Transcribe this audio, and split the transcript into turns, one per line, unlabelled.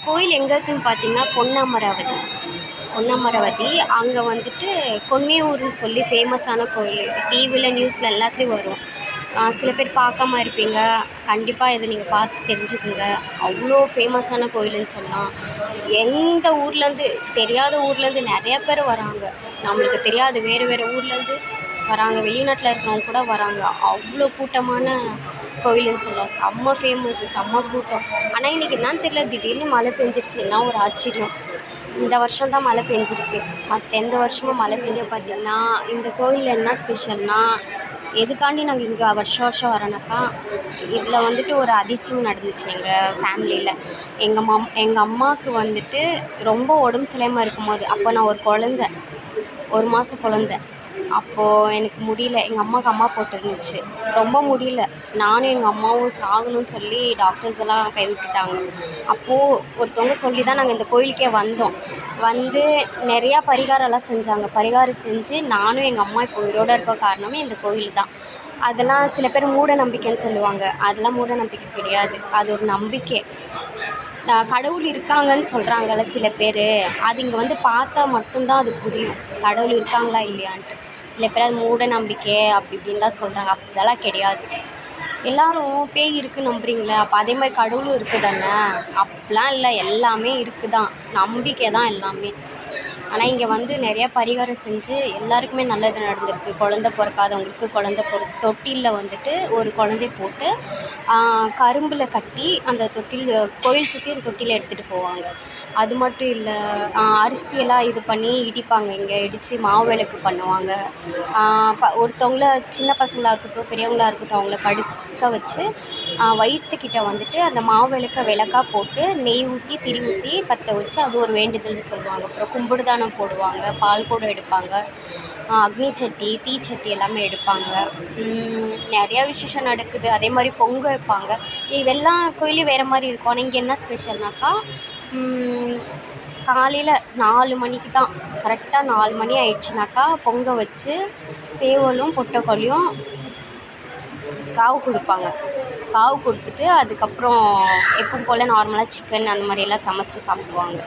கோயில் எங்கே இருக்குதுன்னு பார்த்தீங்கன்னா பொன்னமராவதி. பொன்னமராவதி அங்கே வந்துட்டு கொன்னையூர்னு சொல்லி ஃபேமஸான கோயில். டிவியில் நியூஸில் எல்லாத்துலேயும் வரும். சில பேர் பார்க்காம இருப்பீங்க. கண்டிப்பாக இதை நீங்கள் பார்த்து தெரிஞ்சுக்குங்க. அவ்வளோ ஃபேமஸான கோயிலுன்னு சொல்லலாம். எந்த ஊர்லேருந்து தெரியாத ஊர்லேருந்து நிறையா பேர் வராங்க. நம்மளுக்கு தெரியாது வேறு வேறு ஊர்லேருந்து வராங்க. வெளிநாட்டில் இருக்கிறவங்க கூட வராங்க. அவ்வளோ கூட்டமான கோயிலுன்னு சொல்லலாம். செம்ம ஃபேமஸ்ஸு, செம்ம கூட்டம். ஆனால் இன்றைக்கி என்னன்னு தெரியல, திடீர்னு மழை பெஞ்சிருச்சு. எல்லாம் ஒரு ஆச்சரியம். இந்த வருஷம் தான் மழை பெஞ்சிருக்கு. மற்ற எந்த வருஷமும் மழை பெஞ்சு பார்த்திங்கன்னா இந்த கோயிலில் என்ன ஸ்பெஷல்னால், எதுக்காண்டி நாங்கள் இங்கே வருஷம் வரோன்னாக்கா, இதில் வந்துட்டு ஒரு அதிசயம் நடந்துச்சு எங்கள் ஃபேமிலியில். எங்கள் அம்மாவுக்கு வந்துட்டு ரொம்ப உடம்பு சரியில்லாமல் இருக்கும்போது, அப்போ நான் ஒரு குழந்த, 1 மாதம் குழந்த. அப்போது எனக்கு முடியல. எங்கள் அம்மாவுக்கு அம்மா போட்டுருந்துச்சு. ரொம்ப முடியல. நானும் எங்கள் அம்மாவும் சாகணும்னு சொல்லி டாக்டர்ஸ் எல்லாம் கைவிட்டுட்டாங்க. அப்போது ஒருத்தவங்க சொல்லி தான் நாங்கள் இந்த கோயிலுக்கே வந்தோம். வந்து நிறையா பரிகாரம்லாம் செஞ்சாங்க. பரிகாரம் செஞ்சு நானும் எங்கள் அம்மா இப்போ உயிரோடு இருக்க காரணமே இந்த கோயில் தான். அதெல்லாம் சில பேர் மூட நம்பிக்கைன்னு சொல்லுவாங்க. அதெல்லாம் மூட நம்பிக்கை கிடையாது. அது ஒரு நம்பிக்கை. கடவுள் இருக்காங்கன்னு சொல்கிறாங்கல்ல சில பேர், அது இங்கே வந்து பார்த்தா மட்டும்தான் அது புரியும், கடவுள் இருக்காங்களா இல்லையான்ட்டு. சில பேர் அது மூட நம்பிக்கை அப்படி இப்படின்லாம் சொல்கிறாங்க. அதெல்லாம் கிடையாது. எல்லோரும் பேய் இருக்குன்னு நம்புறீங்களே, அப்போ அதே மாதிரி கடவுளும் இருக்குது தானே? அப்படிலாம் இல்லை, எல்லாமே இருக்குது தான். நம்பிக்கை தான் எல்லாமே. ஆனால் இங்கே வந்து நிறையா பரிகாரம் செஞ்சு எல்லாருக்குமே நல்லது நடந்திருக்கு. குழந்த பிறக்காதவங்களுக்கு குழந்த தொட்டிலில் வந்துட்டு ஒரு குழந்தைய போட்டு கரும்பில் கட்டி அந்த தொட்டில் கோயில் சுற்றி அந்த தொட்டியில் எடுத்துகிட்டு போவாங்க. அது மட்டும் இல்லை, அரிசியெல்லாம் இது பண்ணி இடிப்பாங்க. இங்கே இடித்து மாவு விளக்கு பண்ணுவாங்க. ஒருத்தவங்கள சின்ன பசங்களாக இருக்கட்டும் பெரியவங்களாக இருக்கட்டும் அவங்கள படுக்க வச்சு வயிற்றுக்கிட்ட வந்துட்டு அந்த மாவு விளக்க விளக்காக போட்டு நெய் ஊற்றி திரி ஊற்றி பற்ற வச்சு அது ஒரு வேண்டுதல்னு சொல்லுவாங்க. அப்புறம் கும்பிடுதானம் போடுவாங்க, பால் குடம் எடுப்பாங்க, அக்னி சட்டி தீச்சட்டி எல்லாமே எடுப்பாங்க. நிறையா விசேஷம் நடக்குது. அதே மாதிரி பொங்க வைப்பாங்க. இதெல்லாம் கோயிலும் வேறு மாதிரி இருக்கும். ஆனால் இங்கே என்ன ஸ்பெஷல்னாக்கா, காலையில் 4 மணிக்கு தான், கரெக்டாக 4 மணி ஆயிடுச்சுனாக்கா பொங்க வச்சு சேவலும் பொட்டக்கோழியும் காவு கொடுப்பாங்க. காவு கொடுத்துட்டு அதுக்கப்புறம் எப்பவும் போல் நார்மலாக சிக்கன் அந்த மாதிரியெல்லாம் சமைச்சு சாப்பிடுவாங்க.